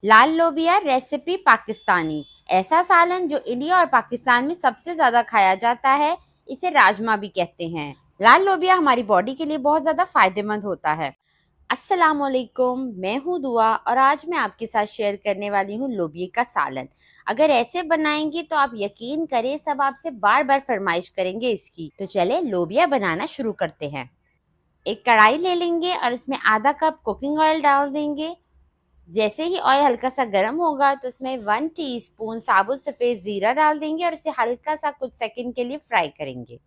लाल लोबिया रेसिपी पाकिस्तानी, ऐसा सालन जो इंडिया और पाकिस्तान में सबसे ज़्यादा खाया जाता है। इसे राजमा भी कहते हैं। लाल लोबिया हमारी बॉडी के लिए बहुत ज़्यादा फायदेमंद होता है। अस्सलाम वालेकुम, मैं हूँ दुआ और आज मैं आपके साथ शेयर करने वाली हूँ लोबिया का सालन। अगर ऐसे बनाएंगी तो आप यकीन करें सब आपसे बार बार फरमाइश करेंगे इसकी। तो चले लोबिया बनाना शुरू करते हैं। एक कढ़ाई ले लेंगे और इसमें आधा कप कुकिंग ऑयल डाल देंगे। जैसे ही ऑयल हल्का सा गर्म होगा तो इसमें 1 टीस्पून साबुत सफ़ेद ज़ीरा डाल देंगे और इसे हल्का सा कुछ सेकंड के लिए फ्राई करेंगे।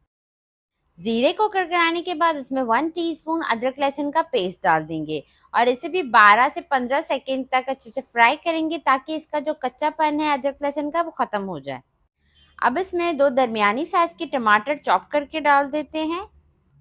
ज़ीरे को कड़कड़ाने के बाद उसमें 1 टीस्पून अदरक लहसुन का पेस्ट डाल देंगे और इसे भी 12 से 15 सेकंड तक अच्छे से फ्राई करेंगे ताकि इसका जो कच्चापन है अदरक लहसुन का वो ख़त्म हो जाए। अब इसमें 2 दरमियानी साइज़ के टमाटर चॉप करके डाल देते हैं।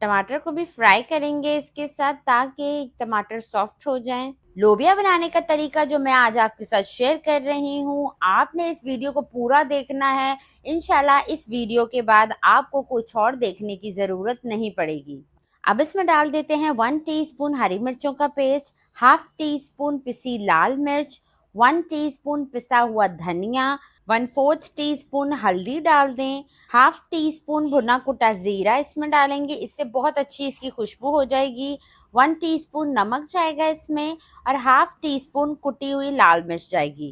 टमाटर को भी फ्राई करेंगे इसके साथ ताकि टमाटर सॉफ्ट हो जाएं। लोबिया बनाने का तरीका जो मैं आज आपके साथ शेयर कर रही हूँ, आपने इस वीडियो को पूरा देखना है। इंशाल्लाह इस वीडियो के बाद आपको कुछ और देखने की ज़रूरत नहीं पड़ेगी। अब इसमें डाल देते हैं 1 टीस्पून हरी मिर्चों का पेस्ट, हाफ टी स्पून पिसी लाल मिर्च, 1 टीस्पून पिसा हुआ धनिया, 1/4 टीस्पून हल्दी डाल दें, हाफ टी स्पून भुना कुटा ज़ीरा इसमें डालेंगे, इससे बहुत अच्छी इसकी खुशबू हो जाएगी। 1 टीस्पून नमक जाएगा इसमें और हाफ टी स्पून कुटी हुई लाल मिर्च जाएगी।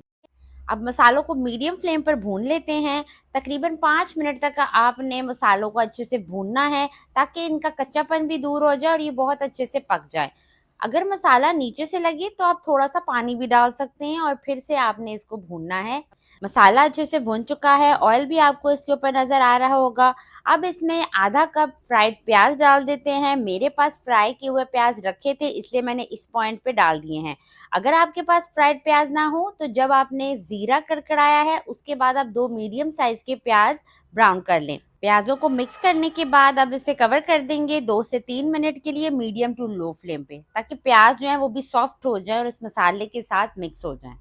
अब मसालों को मीडियम फ्लेम पर भून लेते हैं। तकरीबन 5 मिनट तक आपने मसालों को अच्छे से भूनना है ताकि इनका कच्चापन भी दूर हो जाए और ये बहुत अच्छे से पक जाए। अगर मसाला नीचे से लगे तो आप थोड़ा सा पानी भी डाल सकते हैं और फिर से आपने इसको भूनना है। मसाला अच्छे से भुन चुका है, ऑयल भी आपको इसके ऊपर नज़र आ रहा होगा। अब इसमें आधा कप फ्राइड प्याज डाल देते हैं। मेरे पास फ्राई किए हुए प्याज रखे थे इसलिए मैंने इस पॉइंट पे डाल दिए हैं। अगर आपके पास फ्राइड प्याज ना हो तो जब आपने ज़ीरा कड़कड़ाया है उसके बाद आप 2 मीडियम साइज़ के प्याज ब्राउन कर लें। प्याज़ों को मिक्स करने के बाद अब इसे कवर कर देंगे 2 से 3 मिनट के लिए मीडियम टू लो फ्लेम पे, ताकि प्याज जो है वो भी सॉफ्ट हो जाए और इस मसाले के साथ मिक्स हो जाए।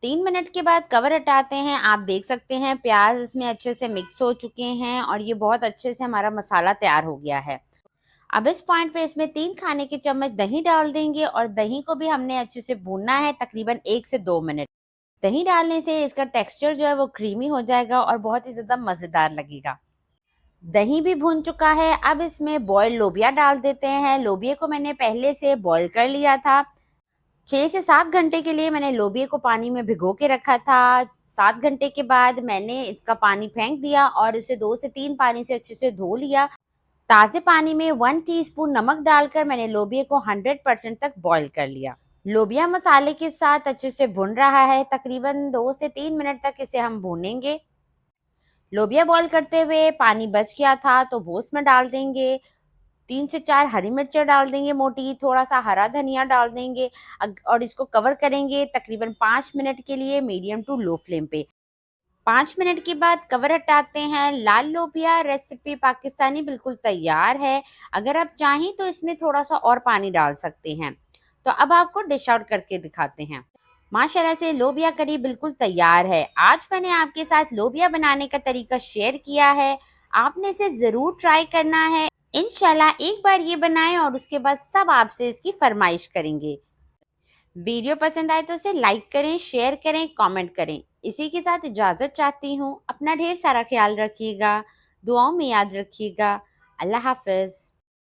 3 मिनट के बाद कवर हटाते हैं। आप देख सकते हैं प्याज इसमें अच्छे से मिक्स हो चुके हैं और ये बहुत अच्छे से हमारा मसाला तैयार हो गया है। अब इस पॉइंट पे इसमें 3 खाने के चम्मच दही डाल देंगे और दही को भी हमने अच्छे से भूनना है तकरीबन 1 से 2 मिनट। दही डालने से इसका टेक्सचर जो है वो क्रीमी हो जाएगा और बहुत ही ज़्यादा मज़ेदार लगेगा। दही भी भून चुका है। अब इसमें बॉइल्ड लोबिया डाल देते हैं। लोबिया को मैंने पहले से बॉईल कर लिया था। 6 से 7 घंटे के लिए मैंने लोबिया को पानी में भिगो के रखा था। 7 घंटे के बाद मैंने इसका पानी फेंक दिया और इसे 2 से 3 पानी से अच्छे से धो लिया। ताज़े पानी में 1 टीस्पून नमक डालकर मैंने लोबिया को 100% तक बॉईल कर लिया। लोबिया मसाले के साथ अच्छे से भुन रहा है। तकरीबन 2 से 3 मिनट तक इसे हम भूनेंगे। लोबिया बॉईल करते हुए पानी बच गया था तो वो इसमें डाल देंगे। 3 से 4 हरी मिर्चें डाल देंगे मोटी, थोड़ा-सा हरा धनिया डाल देंगे और इसको कवर करेंगे तकरीबन 5 मिनट के लिए मीडियम टू लो फ्लेम पे। 5 मिनट के बाद कवर हटाते हैं। लाल लोबिया रेसिपी पाकिस्तानी बिल्कुल तैयार है। अगर आप चाहें तो इसमें थोड़ा-सा और पानी डाल सकते हैं। तो अब आपको डिश आउट करके दिखाते हैं। माशाल्लाह से लोबिया करी बिल्कुल तैयार है। आज मैंने आपके साथ लोबिया बनाने का तरीका शेयर किया है। आपने इसे ज़रूर ट्राई करना है। इंशाल्लाह एक बार ये बनाएं और उसके बाद सब आपसे इसकी फरमाइश करेंगे। वीडियो पसंद आए तो उसे लाइक करें, शेयर करें, कमेंट करें। इसी के साथ इजाज़त चाहती हूँ। अपना ढेर सारा ख्याल रखिएगा। दुआओं में याद रखिएगा। अल्लाह हाफ़िज़।